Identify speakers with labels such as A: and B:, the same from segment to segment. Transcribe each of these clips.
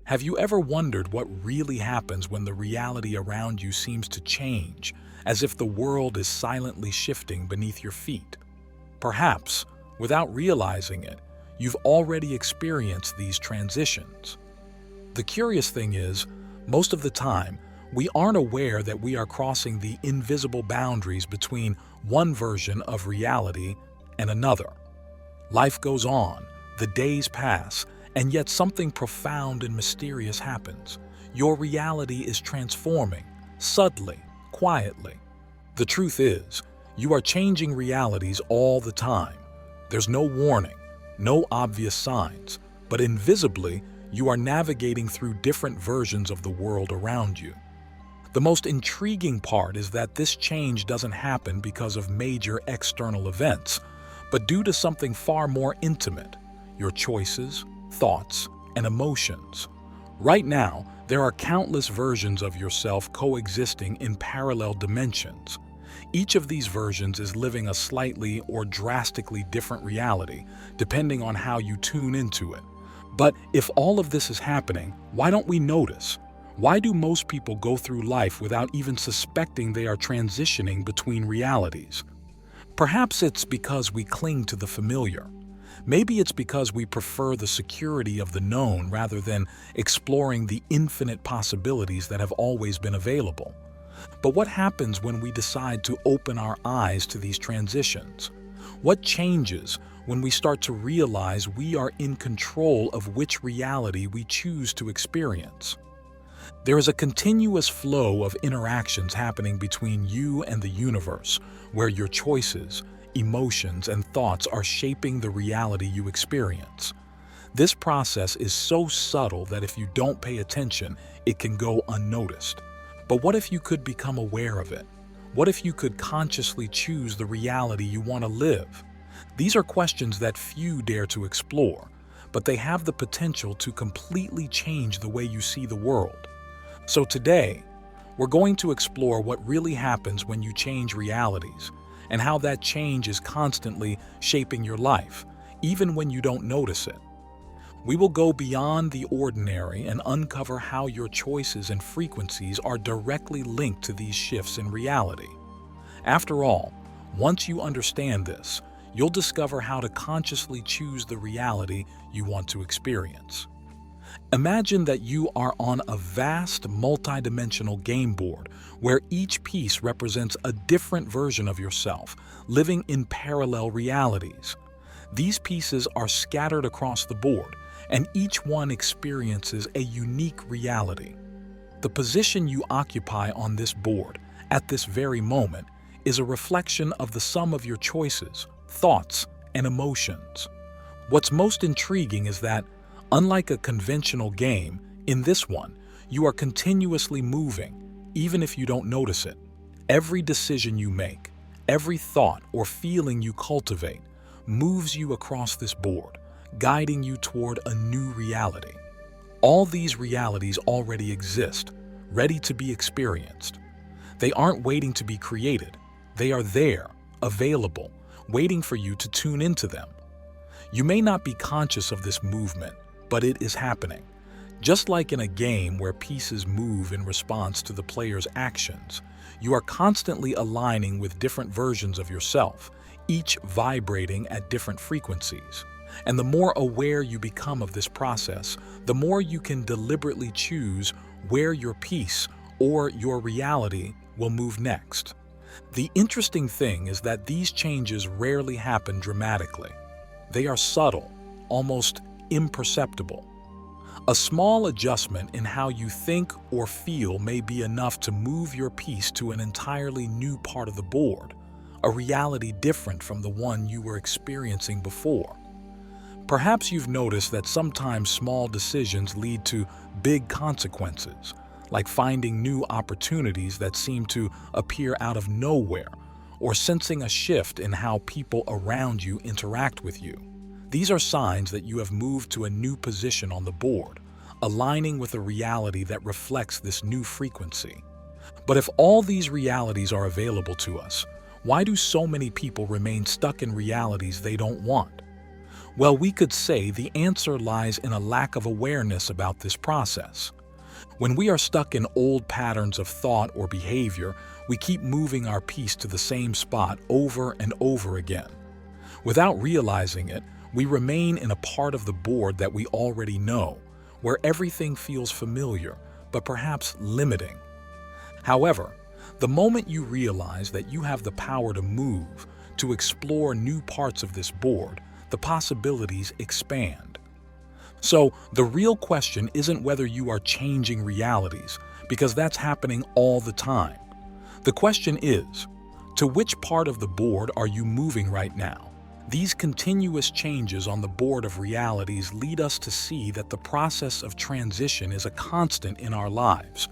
A: Have you ever wondered what really happens when the reality around you seems to change, as if the world is silently shifting beneath your feet? Perhaps, without realizing it, you've already experienced these transitions. The curious thing is, most of the time, we aren't aware that we are crossing the invisible boundaries between one version of reality and another. Life goes on, the days pass, and yet something profound and mysterious happens. Your reality is transforming, subtly, quietly. The truth is, you are changing realities all the time. There's no warning, no obvious signs, but invisibly, you are navigating through different versions of the world around you. The most intriguing part is that this change doesn't happen because of major external events, but due to something far more intimate: your choices, thoughts, and emotions. Right now, there are countless versions of yourself coexisting in parallel dimensions. Each of these versions is living a slightly or drastically different reality, depending on how you tune into it. But if all of this is happening, why don't we notice? Why do most people go through life without even suspecting they are transitioning between realities? Perhaps it's because we cling to the familiar. Maybe it's because we prefer the security of the known rather than exploring the infinite possibilities that have always been available. But what happens when we decide to open our eyes to these transitions? What changes when we start to realize we are in control of which reality we choose to experience? There is a continuous flow of interactions happening between you and the universe, where your choices, emotions, and thoughts are shaping the reality you experience. This process is so subtle that if you don't pay attention, it can go unnoticed. But what if you could become aware of it? What if you could consciously choose the reality you want to live? These are questions that few dare to explore, but they have the potential to completely change the way you see the world. So today, we're going to explore what really happens when you change realities, and how that change is constantly shaping your life, even when you don't notice it. We will go beyond the ordinary and uncover how your choices and frequencies are directly linked to these shifts in reality. After all, once you understand this, you'll discover how to consciously choose the reality you want to experience. Imagine that you are on a vast, multidimensional game board where each piece represents a different version of yourself, living in parallel realities. These pieces are scattered across the board, and each one experiences a unique reality. The position you occupy on this board, at this very moment, is a reflection of the sum of your choices, thoughts, and emotions. What's most intriguing is that, unlike a conventional game, in this one, you are continuously moving, even if you don't notice it. Every decision you make, every thought or feeling you cultivate, moves you across this board, guiding you toward a new reality. All these realities already exist, ready to be experienced. They aren't waiting to be created. They are there, available, waiting for you to tune into them. You may not be conscious of this movement, but it is happening. Just like in a game where pieces move in response to the player's actions, you are constantly aligning with different versions of yourself, each vibrating at different frequencies. And the more aware you become of this process, the more you can deliberately choose where your piece or your reality will move next. The interesting thing is that these changes rarely happen dramatically. They are subtle, almost imperceptible. A small adjustment in how you think or feel may be enough to move your piece to an entirely new part of the board, a reality different from the one you were experiencing before. Perhaps you've noticed that sometimes small decisions lead to big consequences, like finding new opportunities that seem to appear out of nowhere, or sensing a shift in how people around you interact with you. These are signs that you have moved to a new position on the board, aligning with a reality that reflects this new frequency. But if all these realities are available to us, why do so many people remain stuck in realities they don't want? Well, we could say the answer lies in a lack of awareness about this process. When we are stuck in old patterns of thought or behavior, we keep moving our piece to the same spot over and over again. Without realizing it, we remain in a part of the board that we already know, where everything feels familiar, but perhaps limiting. However, the moment you realize that you have the power to move, to explore new parts of this board, the possibilities expand. So, the real question isn't whether you are changing realities, because that's happening all the time. The question is, to which part of the board are you moving right now? These continuous changes on the board of realities lead us to see that the process of transition is a constant in our lives.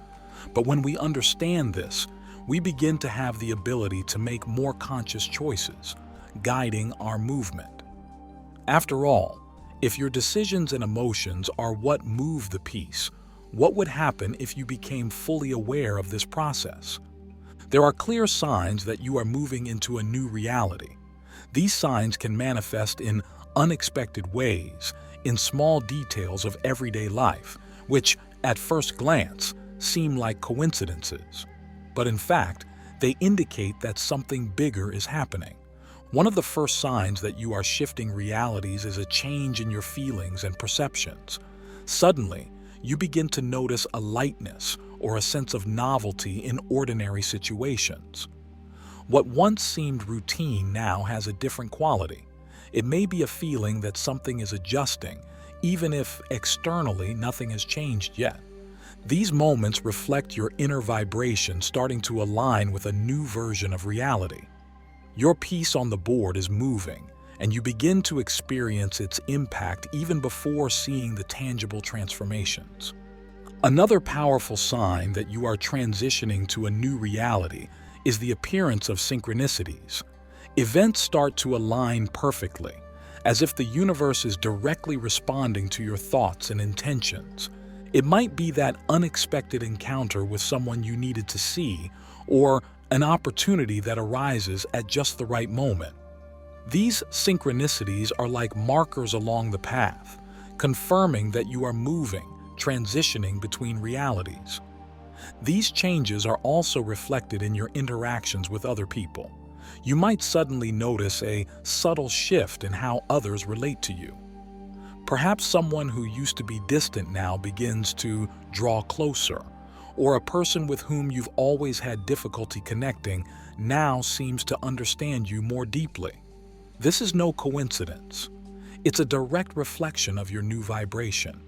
A: But when we understand this, we begin to have the ability to make more conscious choices, guiding our movement. After all, if your decisions and emotions are what move the piece, what would happen if you became fully aware of this process? There are clear signs that you are moving into a new reality. These signs can manifest in unexpected ways, in small details of everyday life, which, at first glance, seem like coincidences. But in fact, they indicate that something bigger is happening. One of the first signs that you are shifting realities is a change in your feelings and perceptions. Suddenly, you begin to notice a lightness or a sense of novelty in ordinary situations. What once seemed routine now has a different quality. It may be a feeling that something is adjusting, even if externally nothing has changed yet. These moments reflect your inner vibration starting to align with a new version of reality. Your piece on the board is moving, and you begin to experience its impact even before seeing the tangible transformations. Another powerful sign that you are transitioning to a new reality is the appearance of synchronicities. Events start to align perfectly, as if the universe is directly responding to your thoughts and intentions. It might be that unexpected encounter with someone you needed to see, or an opportunity that arises at just the right moment. These synchronicities are like markers along the path, confirming that you are moving, transitioning between realities. These changes are also reflected in your interactions with other people. You might suddenly notice a subtle shift in how others relate to you. Perhaps someone who used to be distant now begins to draw closer, or a person with whom you've always had difficulty connecting now seems to understand you more deeply. This is no coincidence. It's a direct reflection of your new vibration.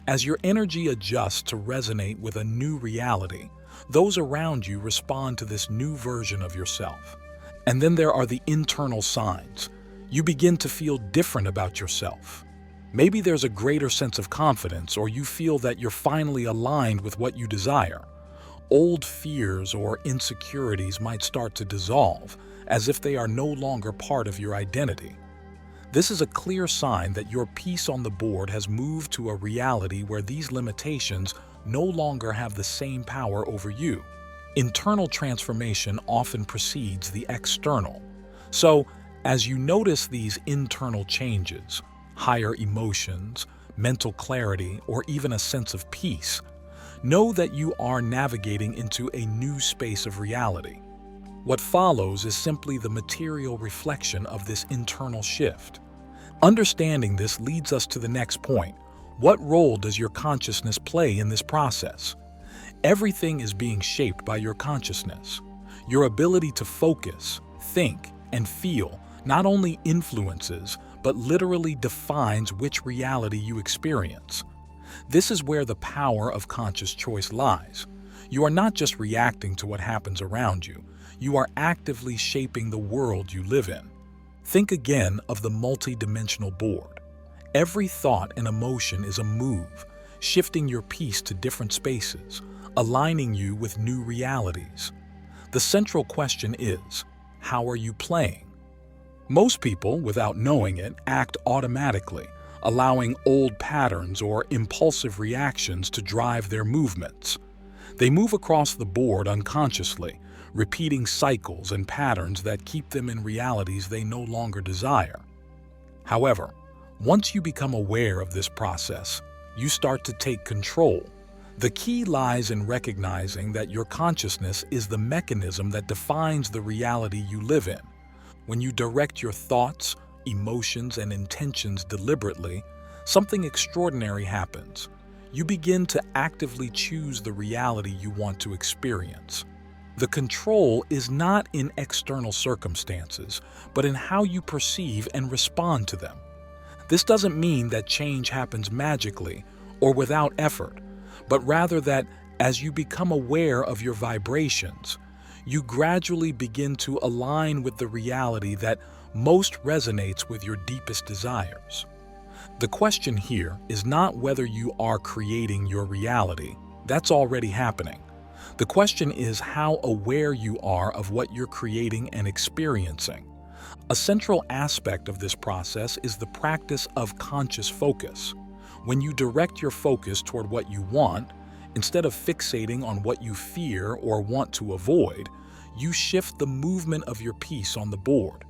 A: As your energy adjusts to resonate with a new reality, those around you respond to this new version of yourself. And then there are the internal signs. You begin to feel different about yourself. Maybe there's a greater sense of confidence, or you feel that you're finally aligned with what you desire. Old fears or insecurities might start to dissolve, as if they are no longer part of your identity. This is a clear sign that your piece on the board has moved to a reality where these limitations no longer have the same power over you. Internal transformation often precedes the external. So, as you notice these internal changes, higher emotions, mental clarity, or even a sense of peace, know that you are navigating into a new space of reality. What follows is simply the material reflection of this internal shift. Understanding this leads us to the next point. What role does your consciousness play in this process? Everything is being shaped by your consciousness. Your ability to focus, think, and feel not only influences, but literally defines which reality you experience. This is where the power of conscious choice lies. You are not just reacting to what happens around you, you are actively shaping the world you live in. Think again of the multi-dimensional board. Every thought and emotion is a move, shifting your piece to different spaces, aligning you with new realities. The central question is, how are you playing? Most people, without knowing it, act automatically, allowing old patterns or impulsive reactions to drive their movements. They move across the board unconsciously, repeating cycles and patterns that keep them in realities they no longer desire. However, Once you become aware of this process, you start to take control. The key lies in recognizing that your consciousness is the mechanism that defines the reality you live in. When you direct your thoughts, emotions, and intentions deliberately, something extraordinary happens. You begin to actively choose the reality you want to experience. The control is not in external circumstances, but in how you perceive and respond to them. This doesn't mean that change happens magically or without effort, but rather that as you become aware of your vibrations, you gradually begin to align with the reality that most resonates with your deepest desires. The question here is not whether you are creating your reality. That's already happening. The question is how aware you are of what you're creating and experiencing. A central aspect of this process is the practice of conscious focus. When you direct your focus toward what you want, instead of fixating on what you fear or want to avoid, you shift the movement of your piece on the board.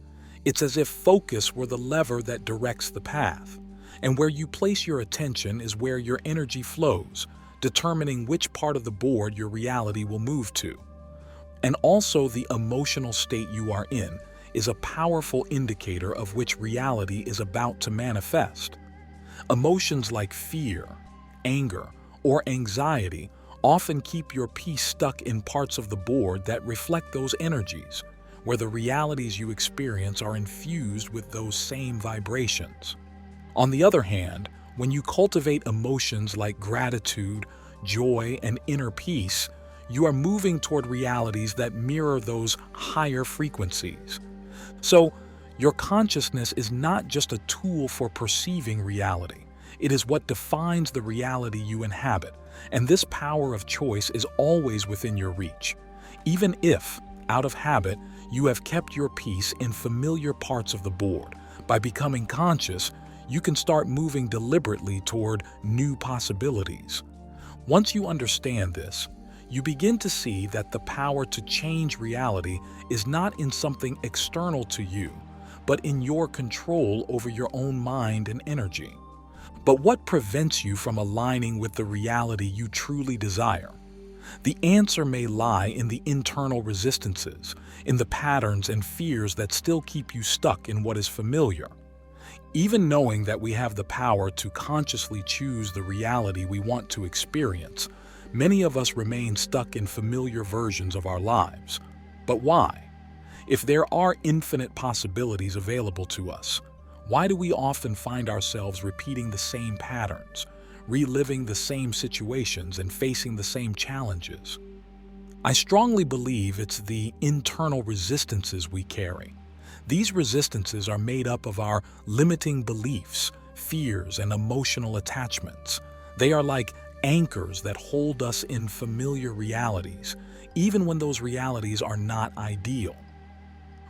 A: It's as if focus were the lever that directs the path. And where you place your attention is where your energy flows, determining which part of the board your reality will move to. And also, the emotional state you are in is a powerful indicator of which reality is about to manifest. Emotions like fear, anger, or anxiety often keep your piece stuck in parts of the board that reflect those energies, where the realities you experience are infused with those same vibrations. On the other hand, when you cultivate emotions like gratitude, joy, and inner peace, you are moving toward realities that mirror those higher frequencies. So, your consciousness is not just a tool for perceiving reality. It is what defines the reality you inhabit, and this power of choice is always within your reach. Even if, out of habit, you have kept your piece in familiar parts of the board, by becoming conscious, you can start moving deliberately toward new possibilities. Once you understand this, you begin to see that the power to change reality is not in something external to you, but in your control over your own mind and energy. But what prevents you from aligning with the reality you truly desire? The answer may lie in the internal resistances, in the patterns and fears that still keep you stuck in what is familiar. Even knowing that we have the power to consciously choose the reality we want to experience, many of us remain stuck in familiar versions of our lives. But why? If there are infinite possibilities available to us, why do we often find ourselves repeating the same patterns, reliving the same situations, and facing the same challenges? I strongly believe it's the internal resistances we carry. These resistances are made up of our limiting beliefs, fears, and emotional attachments. They are like anchors that hold us in familiar realities, even when those realities are not ideal.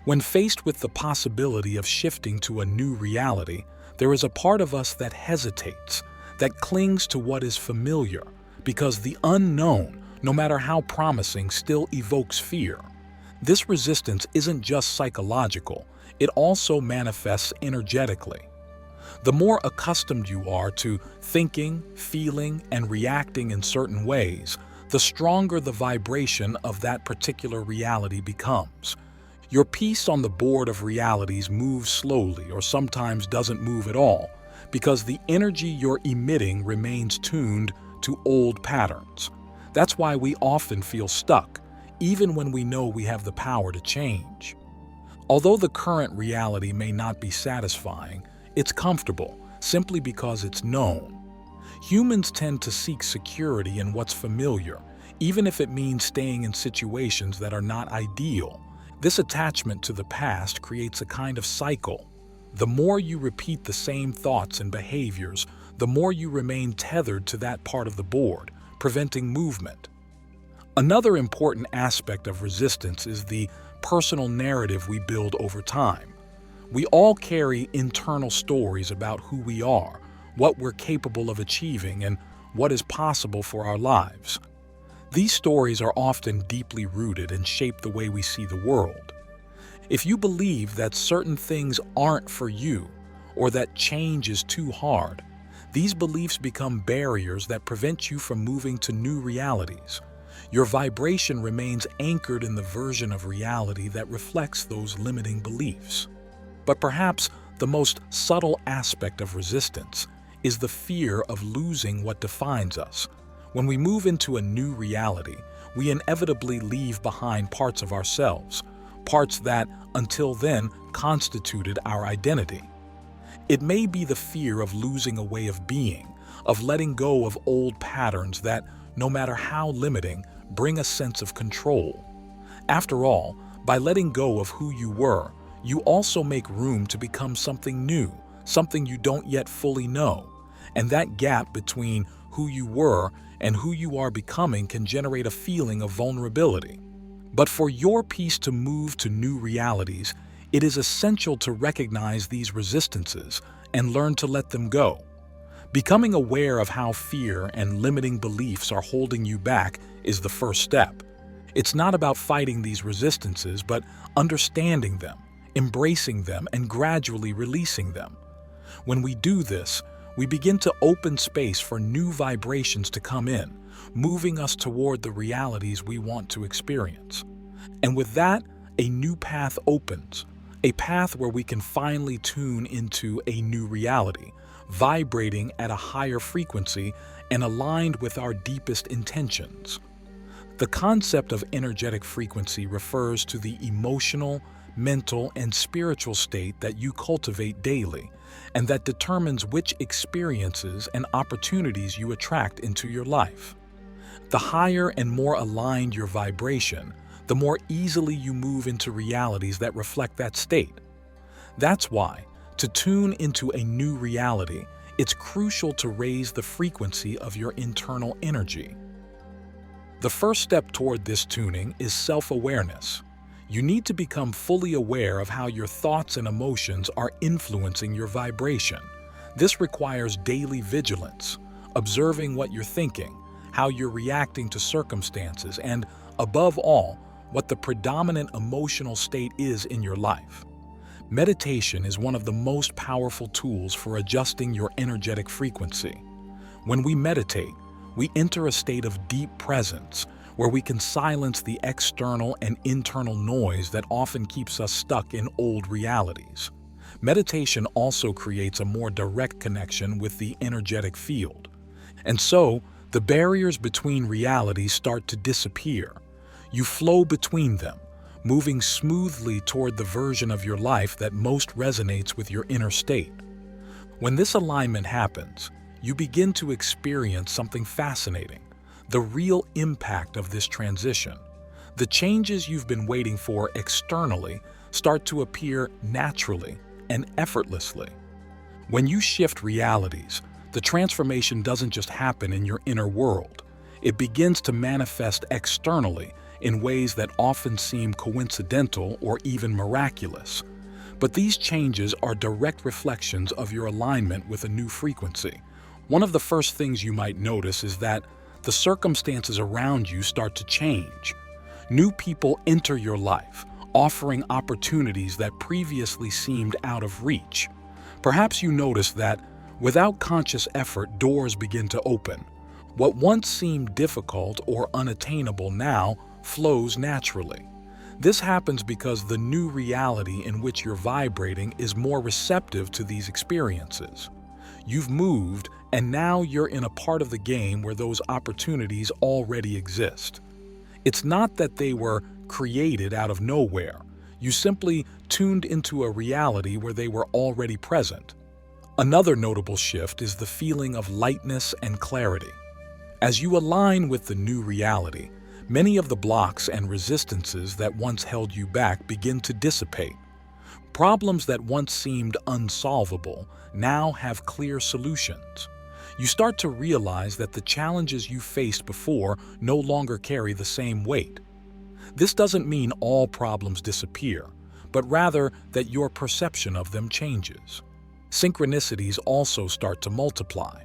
A: When faced with the possibility of shifting to a new reality, there is a part of us that hesitates, that clings to what is familiar, because the unknown, no matter how promising, still evokes fear. This resistance isn't just psychological, it also manifests energetically. The more accustomed you are to thinking, feeling, and reacting in certain ways, the stronger the vibration of that particular reality becomes. Your piece on the board of realities moves slowly or sometimes doesn't move at all, because the energy you're emitting remains tuned to old patterns. That's why we often feel stuck, even when we know we have the power to change. Although the current reality may not be satisfying, it's comfortable, simply because it's known. Humans tend to seek security in what's familiar, even if it means staying in situations that are not ideal. This attachment to the past creates a kind of cycle. The more you repeat the same thoughts and behaviors, the more you remain tethered to that part of the board, preventing movement. Another important aspect of resistance is the personal narrative we build over time. We all carry internal stories about who we are, what we're capable of achieving, and what is possible for our lives. These stories are often deeply rooted and shape the way we see the world. If you believe that certain things aren't for you, or that change is too hard. These beliefs become barriers that prevent you from moving to new realities. Your vibration remains anchored in the version of reality that reflects those limiting beliefs. But perhaps the most subtle aspect of resistance is the fear of losing what defines us. When we move into a new reality, we inevitably leave behind parts of ourselves, parts that, until then, constituted our identity. It may be the fear of losing a way of being, of letting go of old patterns that, no matter how limiting, bring a sense of control. After all, by letting go of who you were, you also make room to become something new, something you don't yet fully know. And that gap between who you were and who you are becoming can generate a feeling of vulnerability. But for your peace to move to new realities, it is essential to recognize these resistances and learn to let them go. Becoming aware of how fear and limiting beliefs are holding you back is the first step. It's not about fighting these resistances, but understanding them, embracing them, and gradually releasing them. When we do this, we begin to open space for new vibrations to come in, moving us toward the realities we want to experience. And with that, a new path opens, a path where we can finally tune into a new reality, vibrating at a higher frequency and aligned with our deepest intentions. The concept of energetic frequency refers to the emotional, mental, and spiritual state that you cultivate daily, and that determines which experiences and opportunities you attract into your life. The higher and more aligned your vibration, the more easily you move into realities that reflect that state. That's why, to tune into a new reality, it's crucial to raise the frequency of your internal energy. The first step toward this tuning is self-awareness. You need to become fully aware of how your thoughts and emotions are influencing your vibration. This requires daily vigilance, observing what you're thinking, how you're reacting to circumstances, and, above all, what the predominant emotional state is in your life. Meditation is one of the most powerful tools for adjusting your energetic frequency. When we meditate, we enter a state of deep presence, where we can silence the external and internal noise that often keeps us stuck in old realities. Meditation also creates a more direct connection with the energetic field. And so, the barriers between realities start to disappear. You flow between them, moving smoothly toward the version of your life that most resonates with your inner state. When this alignment happens, you begin to experience something fascinating. The real impact of this transition. The changes you've been waiting for externally start to appear naturally and effortlessly. When you shift realities, the transformation doesn't just happen in your inner world. It begins to manifest externally in ways that often seem coincidental or even miraculous. But these changes are direct reflections of your alignment with a new frequency. One of the first things you might notice is that the circumstances around you start to change. New people enter your life, offering opportunities that previously seemed out of reach. Perhaps you notice that, without conscious effort, doors begin to open. What once seemed difficult or unattainable now flows naturally. This happens because the new reality in which you're vibrating is more receptive to these experiences. You've moved, and now you're in a part of the game where those opportunities already exist. It's not that they were created out of nowhere. You simply tuned into a reality where they were already present. Another notable shift is the feeling of lightness and clarity. As you align with the new reality, many of the blocks and resistances that once held you back begin to dissipate. Problems that once seemed unsolvable now have clear solutions. You start to realize that the challenges you faced before no longer carry the same weight. This doesn't mean all problems disappear, but rather that your perception of them changes. Synchronicities also start to multiply.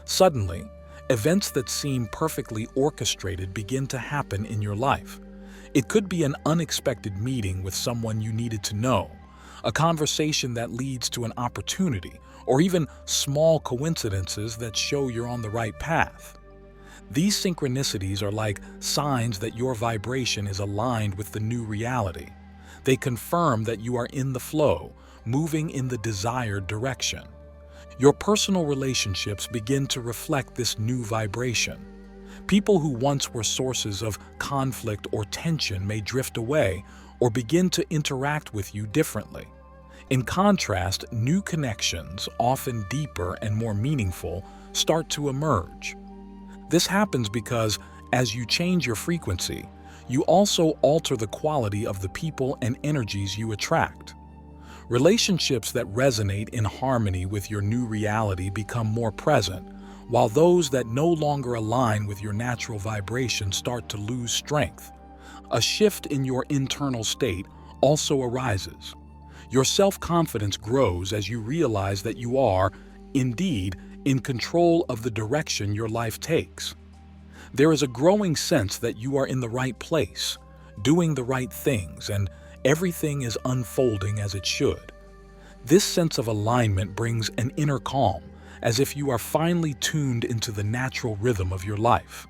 A: Suddenly, events that seem perfectly orchestrated begin to happen in your life. It could be an unexpected meeting with someone you needed to know, a conversation that leads to an opportunity, or even small coincidences that show you're on the right path. These synchronicities are like signs that your vibration is aligned with the new reality. They confirm that you are in the flow, moving in the desired direction. Your personal relationships begin to reflect this new vibration. People who once were sources of conflict or tension may drift away or begin to interact with you differently. In contrast, new connections, often deeper and more meaningful, start to emerge. This happens because, as you change your frequency, you also alter the quality of the people and energies you attract. Relationships that resonate in harmony with your new reality become more present, while those that no longer align with your natural vibration start to lose strength. A shift in your internal state also arises. Your self-confidence grows as you realize that you are, indeed, in control of the direction your life takes. There is a growing sense that you are in the right place, doing the right things, and everything is unfolding as it should. This sense of alignment brings an inner calm, as if you are finally tuned into the natural rhythm of your life.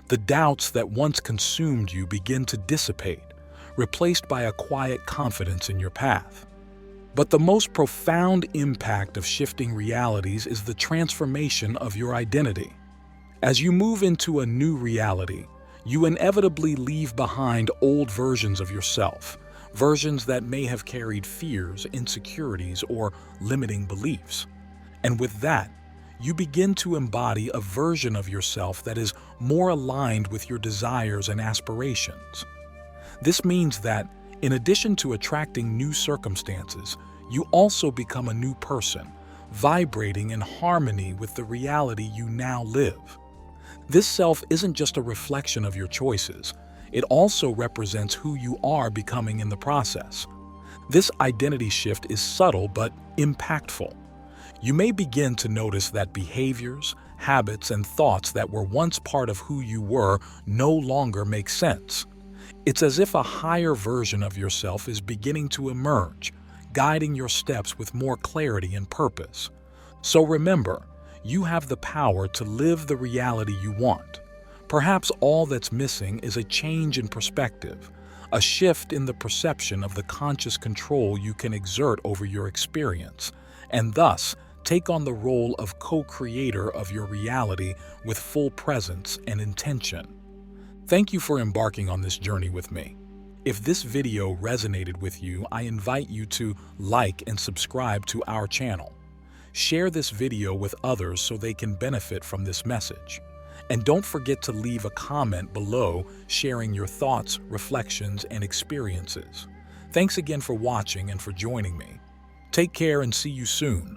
A: The doubts that once consumed you begin to dissipate, replaced by a quiet confidence in your path. But the most profound impact of shifting realities is the transformation of your identity. As you move into a new reality, you inevitably leave behind old versions of yourself, versions that may have carried fears, insecurities, or limiting beliefs. And with that, you begin to embody a version of yourself that is more aligned with your desires and aspirations. This means that, in addition to attracting new circumstances, you also become a new person, vibrating in harmony with the reality you now live. This self isn't just a reflection of your choices, it also represents who you are becoming in the process. This identity shift is subtle but impactful. You may begin to notice that behaviors, habits, and thoughts that were once part of who you were no longer make sense. It's as if a higher version of yourself is beginning to emerge, guiding your steps with more clarity and purpose. So remember, you have the power to live the reality you want. Perhaps all that's missing is a change in perspective, a shift in the perception of the conscious control you can exert over your experience, and thus take on the role of co-creator of your reality with full presence and intention. Thank you for embarking on this journey with me. If this video resonated with you, I invite you to like and subscribe to our channel. Share this video with others so they can benefit from this message. And don't forget to leave a comment below sharing your thoughts, reflections, and experiences. Thanks again for watching and for joining me. Take care and see you soon.